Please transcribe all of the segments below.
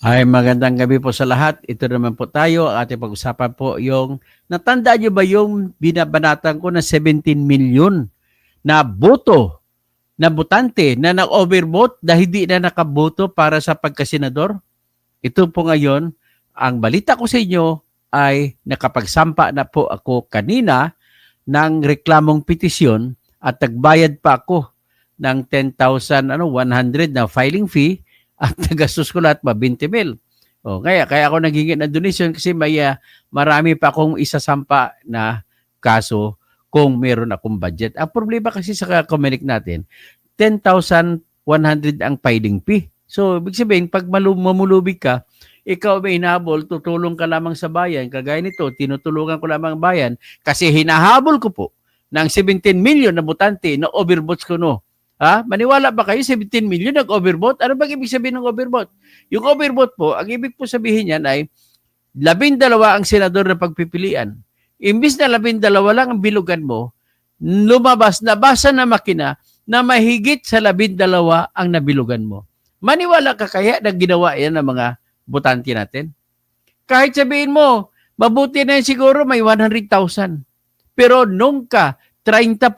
Ay, magandang gabi po sa lahat. Ito naman po tayo. Ang ating pag-usapan po yung, natandaan nyo ba yung binabanatan ko na 17 milyon na boto, na botante, na nag-overvote na hindi na nakaboto para sa pagkasenador? Ito po ngayon, ang balita ko sa inyo ay nakapagsampa na po ako kanina ng reklamong petisyon at nagbayad pa ako ng 10,100 na filing fee at nagastos ko lahat pa 20 mil. Kaya ako naghingi ng donation kasi marami pa akong isasampa na kaso kung meron akong budget. Ang problema kasi sa Comelec natin, 10,100 ang filing fee. So, ibig sabihin, pag mamulubig ka, ikaw may hinahabol, tutulong ka lamang sa bayan. Kagaya nito, tinutulungan ko lamang ang bayan kasi hinahabol ko po ng 17 million na botante na overvotes ko no. Ha? Maniwala ba kayo 17 million nag-overvote? Ano ba ibig sabihin ng overvote? Yung overvote po, ang ibig po sabihin niyan ay 12 ang senador na pagpipilian. Imbis na 12 lang ang bilugan mo, lumabas, nabasa na makina na mahigit sa 12 ang nabilugan mo. Maniwala ka kaya na ginawa yan ng mga botante natin? Kahit sabihin mo, mabuti na yan siguro may 100,000. Pero nung ka 30%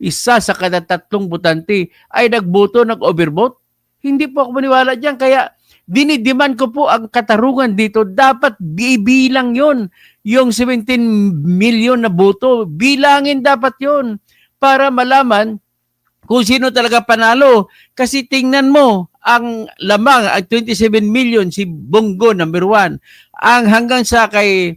isa sa kada tatlong botante ay nagboto, nag-overvote, hindi po ako maniwala dyan. Kaya dinidiman ko po ang katarungan dito. Dapat bibilang yon yung 17 million na boto. Bilangin dapat yon para malaman kung sino talaga panalo. Kasi tingnan mo, ang lamang, ang 27 million, si Bongo, number 1. Ang hanggang sa kay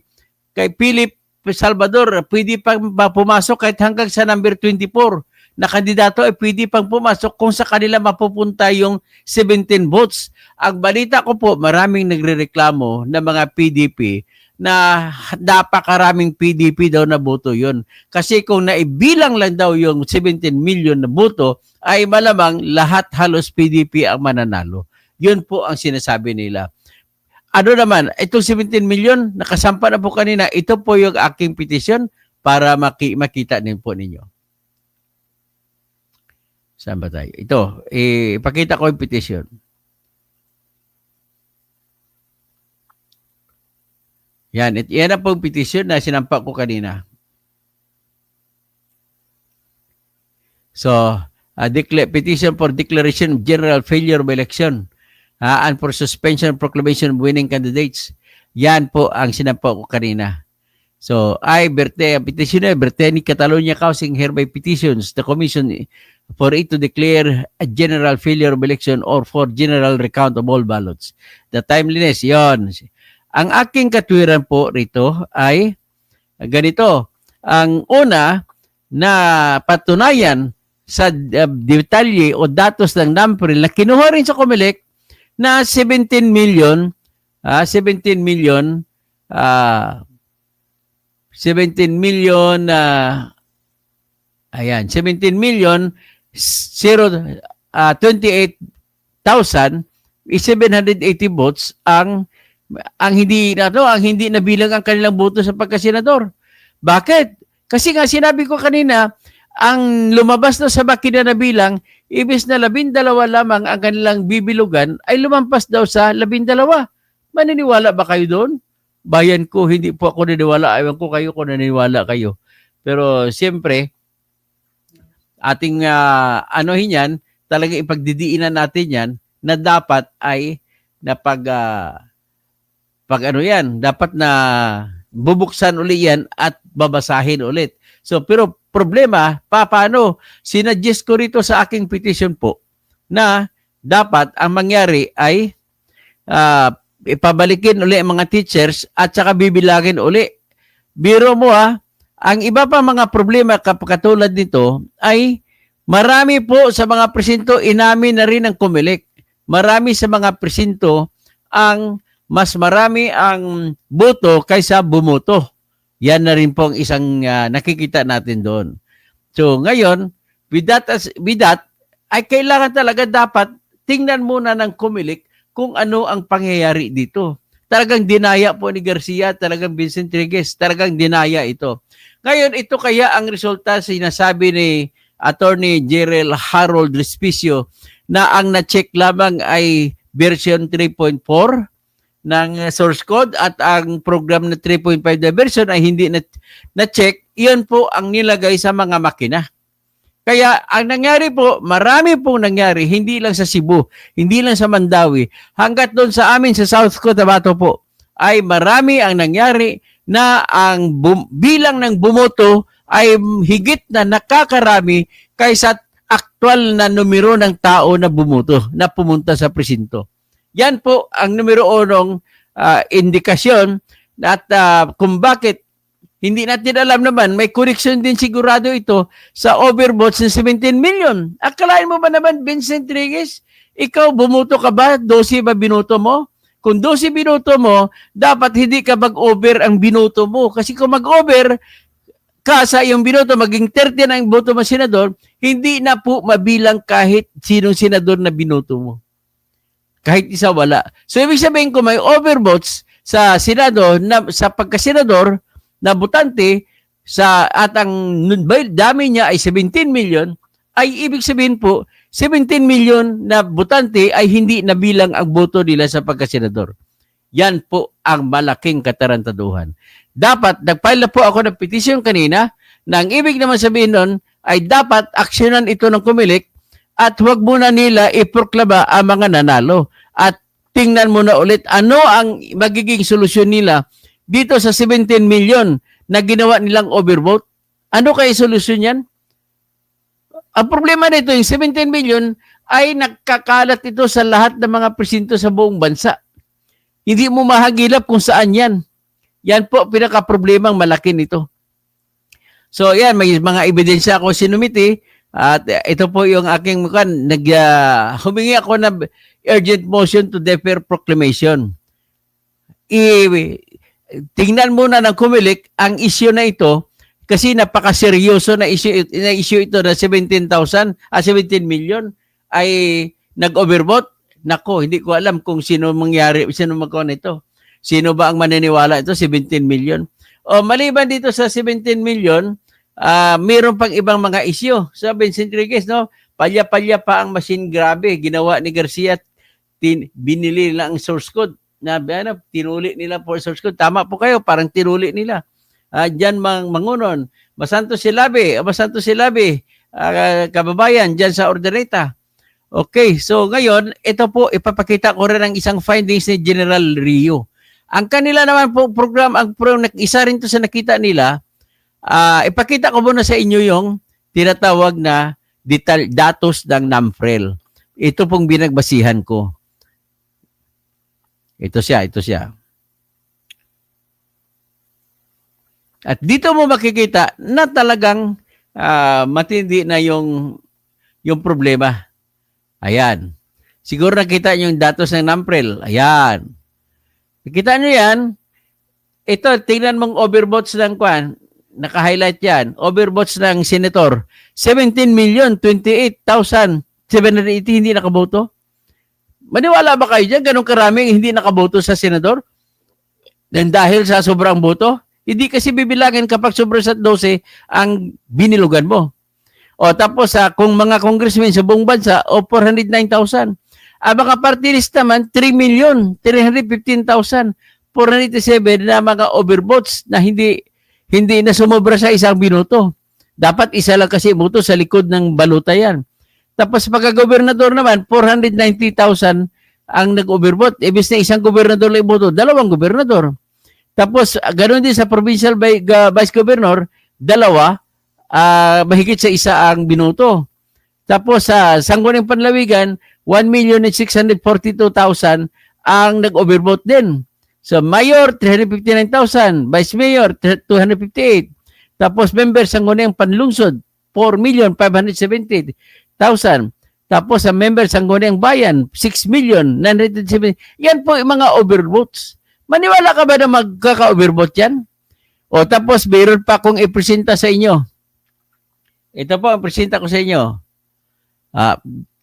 Philip Salvador, pwede pang pumasok kahit hanggang sa number 24 na kandidato ay pwede pang pumasok kung sa kanila mapupunta yung 17 votes. Ang balita ko po, maraming nagrereklamo na mga PDP na napakaraming PDP daw na boto yun. Kasi kung naibilang lang daw yung 17 million na boto, ay malamang lahat halos PDP ang mananalo. Yun po ang sinasabi nila. Ano naman, itong 17 million, nakasampa na po kanina, ito po yung aking petisyon para makita din po ninyo. Saan ba tayo? Ito, ipakita ko yung petisyon. Yan, yan ang pong petisyon na sinampa ko kanina. So, petition for declaration of general failure of election and for suspension proclamation of winning candidates. Yan po ang sinampa ko kanina. So, petitioner Berteni Catalonia causing hereby petitions the commission for it to declare a general failure of election or for general recount of all ballots. The timeliness, yon. Ang aking katwiran po rito ay ganito. Ang una na patunayan sa detalye o datos ng NAMPRIL na kinuha rin sa Comelec na 17 million 17 million 17 million 17 million 28,780 votes ang hindi nabilang ang kanilang boto sa pagkasenador. Bakit? Kasi nga sinabi ko kanina, ang lumabas na sa makina na bilang, ibis na 12 lamang ang kanilang bibilugan, ay lumampas daw sa 12. Maniniwala ba kayo doon? Bayan ko, hindi po ako naniniwala. Ewan ko kayo kung naniniwala kayo. Pero siyempre, ating anuhin yan, talagang ipagdidiinan natin yan na dapat ay dapat na bubuksan uli yan at babasahin ulit. So, pero problema, paano? Sinuggest ko rito sa aking petition po na dapat ang mangyari ay ipabalikin uli ang mga teachers at saka bibilangin uli. Biro mo ang iba pa mga problema katulad nito ay marami po sa mga presinto inamin na rin ng Comelec. Marami sa mga presinto ang mas marami ang boto kaysa bumoto. Yan na rin po ang isang nakikita natin doon. So ngayon, with that, ay kailangan talaga dapat tingnan muna ng Comelec kung ano ang pangyayari dito. Talagang dinaya po ni Garcia, talagang Vincent Triguez, talagang dinaya ito. Ngayon, ito kaya ang resulta sinasabi ni Attorney General Harold Respicio na ang na-check lamang ay version 3.4 ng source code at ang program na 3.5 na version ay hindi na-check, iyon po ang nilagay sa mga makina. Kaya ang nangyari po, marami pong nangyari, hindi lang sa Cebu, hindi lang sa Mandawi, hanggat doon sa amin sa South Cotabato po, ay marami ang nangyari na ang bilang ng bumoto ay higit na nakakarami kaysa aktual na numero ng tao na bumoto, na pumunta sa presinto. Yan po ang numero unong indikasyon at kung bakit hindi natin alam naman, may correction din sigurado ito sa overvotes ng 17 million. Akalain mo ba naman, Vincent Reyes, ikaw bumoto ka ba? 12 ba binoto mo? Kung 12 binoto mo, dapat hindi ka mag-over ang binoto mo. Kasi kung mag-over ka sa iyong binoto, maging 30 na ang boto mo senador, hindi na po mabilang kahit sinong senador na binoto mo. Kahit isa wala. So, ibig sabihin kung may overvotes sa senado, sa pagkasenador, na botante at ang dami niya ay 17 million, ay ibig sabihin po 17 million na botante ay hindi nabilang ang boto nila sa pagkasenador. Yan po ang malaking katarantaduhan. Dapat, nag-file na po ako ng petition kanina na ang ibig naman sabihin nun ay dapat aksyonan ito ng Comelec at huwag muna nila iproklama ang mga nanalo. At tingnan muna ulit ano ang magiging solusyon nila dito sa 17 million na ginawa nilang overvote. Ano kaya solusyon yan? Ang problema nito, yung 17 million ay nakakalat ito sa lahat ng mga presinto sa buong bansa. Hindi mo mahagilap kung saan yan. Yan po pinaka-problemang malaki nito. So yan, may mga ebidensya ako sinumiti at ito po yung aking humingi ako ng urgent motion to defer proclamation. Tingnan muna ng Comelec ang issue na ito kasi napakaseryoso na issue ito na 17 million ay nag-overvote. Nako, hindi ko alam kung sino magkawa nito. Sino ba ang maniniwala ito? 17 million. O maliban dito sa 17 million, mayroon pang ibang mga issue. Sa Vincent Reyes, no? Palya-palya pa ang machine, grabe. Ginawa ni Garcia, binili nila ang source code. Tinuli nila for source code. Tama po kayo, parang tinuli nila. Diyan Mangunon, Masanto Silabe, kababayan, diyan sa Ordaneta. Okay, so ngayon, ito po, ipapakita ko rin ang isang findings ni General Rio. Ang kanila naman po program, isa rin to sa nakita nila, ipakita ko muna sa inyo yung tinatawag na datos ng NAMFREL. Ito pong binagbasihan ko. Ito siya. At dito mo makikita na talagang matindi na yung problema. Ayan. Siguro nakita nyo yung datos ng NAMFREL. Ayan. Nakita nyo yan. Ito, tingnan mong overvotes ng naka-highlight yan. Overvotes ng senator. 17,028,780 hindi nakaboto. Maniwala ba kayo dyan? Ganun karaming hindi nakaboto sa senador? Dan dahil sa sobrang boto? Hindi kasi bibilangin kapag sobrang sa 12 ang binilugan mo. O tapos kung mga congressmen sa buong bansa, 409,000. Ang mga party list naman, 3,315,487 na mga overvotes na hindi na sumobra sa isang minuto. Dapat isa lang kasi boto sa likod ng baluta yan. Tapos pagka-gobernador naman, 490,000 ang nag-overvote. Ibig na isang gobernador lang iboto, dalawang gobernador. Tapos ganoon din sa provincial vice governor, dalawa, mahigit sa isa ang binoto. Tapos sa Sangguniang Panlawigan, 1,642,000 ang nag-overvote din. So mayor, 359,000. Vice mayor, 258. Tapos member Sangguniang Panlungsod, 4,570,000. Tapos sa member Sangguniang Bayan, 6,970,000. Yan po yung mga overvotes. Maniwala ka ba na magkaka-overvote yan? O tapos mayroon pa akong ipresenta sa inyo. Ito po ang presenta ko sa inyo.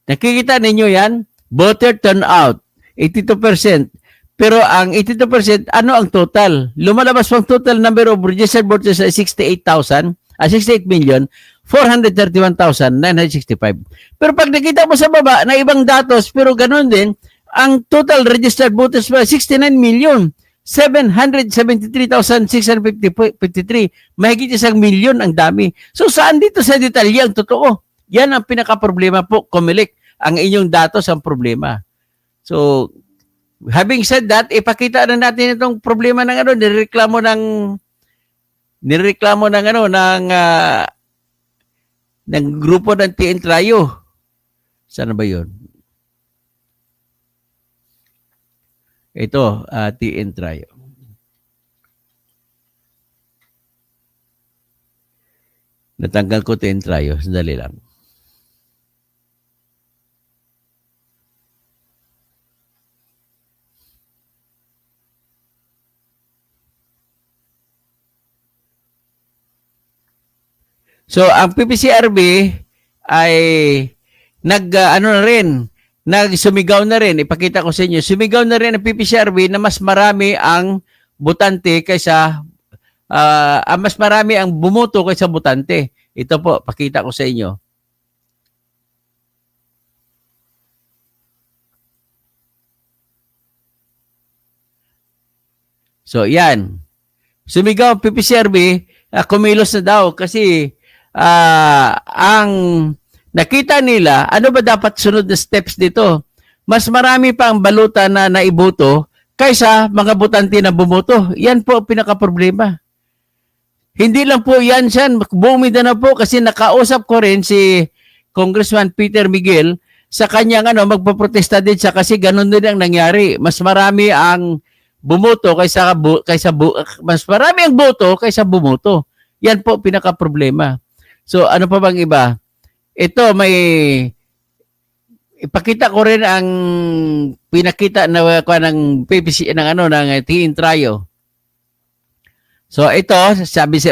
Nakikita ninyo yan? Voter turnout, 82%. Pero ang 82%, ano ang total? Lumalabas pang total number of registered voters ay 68,431,965. Pero pag nakita mo sa baba na ibang datos, pero ganun din, ang total registered voters pa 69,773,653. Mahigit 1,000,000 ang dami. So saan dito sa detalye ang totoo? Yan ang pinaka-problema po, Comelec. Ang inyong datos ang problema. So, having said that, ipakita na natin itong problema ng nireklamo ng grupo ng TN Trayo. Saan ba 'yon? Ito, TN Trayo. Natanggal ko TN Trayo. Sandali lang. So, ang PPCRB ay nagsumigaw na rin. Ipakita ko sa inyo. Sumigaw na rin ang PPCRB na mas marami ang botante kaysa mas marami ang bumoto kaysa botante. Ito po, pakita ko sa inyo. So, yan. Sumigaw ang PPCRB, kumilos na daw kasi ang nakita nila, ano ba dapat sunod na steps dito? Mas marami pa ang baluta na naiboto kaysa mga botante na bumoto. Yan po ang pinaka-problema. Hindi lang po yan siyan. Buong Mindanao po kasi nakausap ko rin si Congressman Peter Miguel sa kanyang magpaprotesta din siya kasi ganun din ang nangyari. Mas marami ang bumoto mas marami ang boto kaysa bumoto. Yan po pinaka-problema. So ano pa bang iba? Ito ipakita ko rin ang pinakita na ng PPC ng TN Trayo. So ito,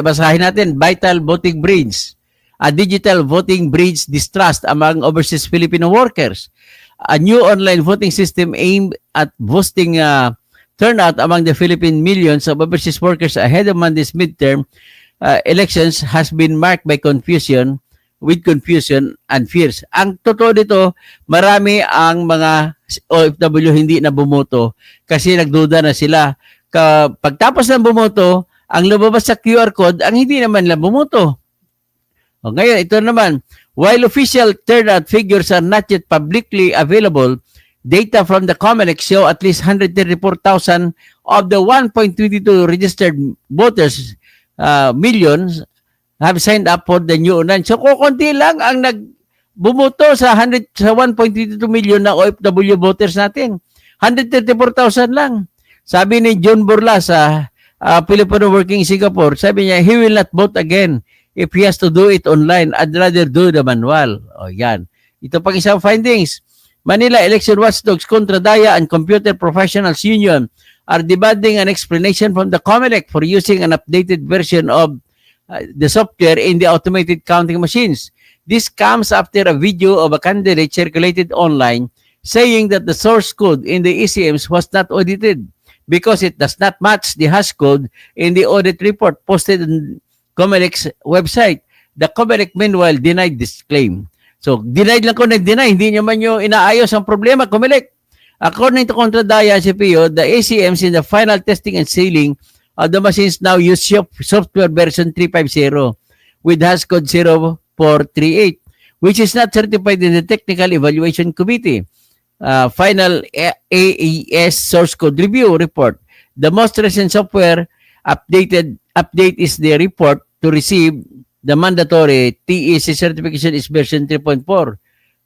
basahin natin, Vital Voting Bridge. A digital voting bridge distrust among overseas Filipino workers. A new online voting system aimed at boosting turnout among the Philippine millions of overseas workers ahead of Monday's midterm elections has been marked by confusion and fears. Ang totoo dito, marami ang mga OFW hindi na bumoto kasi nagduda na sila. Pagtapos ng bumoto, ang lumabas sa QR code, ang hindi naman lang bumoto. O ngayon, ito naman, while official turnout figures are not yet publicly available, data from the Comelec show at least 134,000 of the 1.22 registered voters millions have signed up for the new online. So, kukunti lang ang nagbumoto sa 1.22 million na OFW voters natin. 134,000 lang. Sabi ni John Burla sa Filipino working in Singapore, sabi niya, he will not vote again if he has to do it online. I'd rather do the manual. O yan. Ito pang isang findings. Manila Election Watchdogs Contra Daya and Computer Professionals Union are demanding an explanation from the Comelec for using an updated version of the software in the automated counting machines. This comes after a video of a candidate circulated online saying that the source code in the ECMs was not audited because it does not match the hash code in the audit report posted on Comelec's website. The Comelec meanwhile denied this claim. So, denied lang ko nag-deny. Hindi naman yung inaayos ang problema, Comelec. According to Contra Daya CPO, the ACMs in the final testing and sealing of the machines now use software version 350 with hash code 0438, which is not certified in the Technical Evaluation Committee. Final AES source code review report. The most recent software update is the report to receive the mandatory TEC certification is version 3.4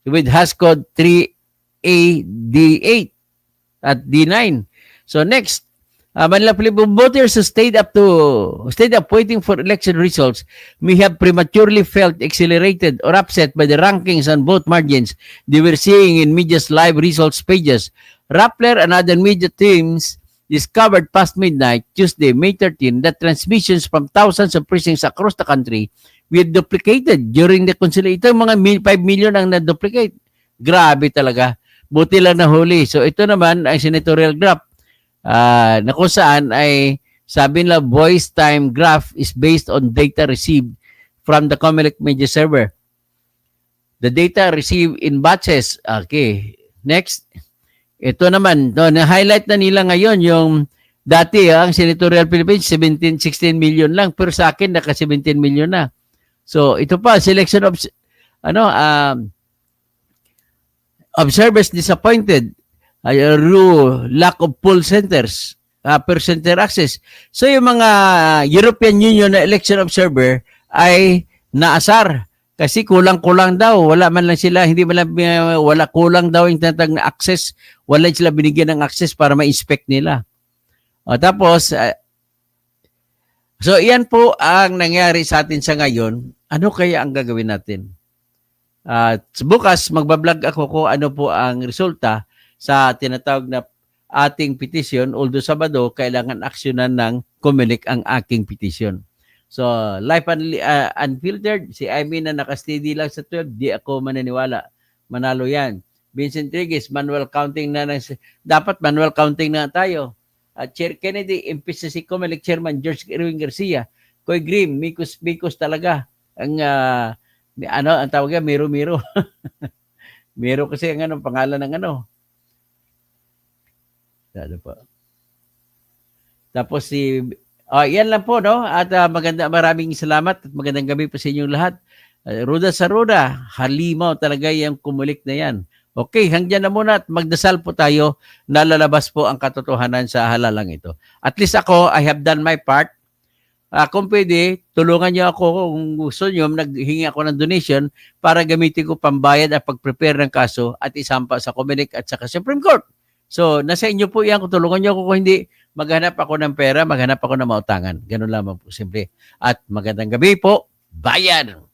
with hash code 3AD8 at D9. So next, Manila Philippine voters who stayed up waiting for election results may have prematurely felt exhilarated or upset by the rankings and vote margins they were seeing in media's live results pages. Rappler and other media teams discovered past midnight, Tuesday, May 13, that transmissions from thousands of precincts across the country were duplicated during the consolidation. Ito mga 5 million ang na-duplicate. Grabe talaga. Buti lang nahuli. So ito naman ang senatorial graph na kung saan ay sabi nila voice time graph is based on data received from the Comelec media server. The data received in batches. Okay. Next. ito naman, no, na-highlight na nila ngayon yung dati ang Senatorial Philippines 16 million lang, pero sa akin naka 17 million na. So ito pa, selection of ano observers disappointed, lack of poll centers, per center access. So yung mga European Union na election observer ay naasar kasi kulang-kulang daw, wala man lang sila, hindi man lang, wala, kulang daw yung tinatag na access, wala sila binigyan ng access para ma-inspect nila. O, tapos so iyan po ang nangyari sa atin sa ngayon. Ano kaya ang gagawin natin? Bukas magbablog ako kung ano po ang resulta sa tinatawag na ating petition, although Sabado kailangan aksyonan ng COMELEC ang aking petition. So, live unfiltered, si Amy na nakasteady lang sa 12, di ako mananiwala. Manalo yan. Vincent Triguez, manual counting na. Dapat manual counting na tayo. Chair Kennedy, impis na si COMELEC Chairman George Erwin Garcia. Koy Grim, Mikos talaga. Ang ang tawag yan, Miro. Miro kasi ang pangalan ng Ano pa. Tapos yan lang po, no? At maraming salamat at magandang gabi po sa inyong lahat. Ruda sa Ruda, halimaw talaga yung COMELEC na yan. Okay, hanggang na muna at magdasal po tayo na lalabas po ang katotohanan sa halalang ito. At least ako, I have done my part. Kung pwede, tulungan niyo ako kung gusto niyo, naghingi ako ng donation para gamitin ko pambayad at pag-prepare ng kaso at isampa sa COMELEC at sa Supreme Court. So, nasa inyo po yan. Kung tulungan niyo ako, kung hindi, maghanap ako ng pera, maghanap ako ng mautangan. Ganun lamang po, simple. At magandang gabi po, bayan!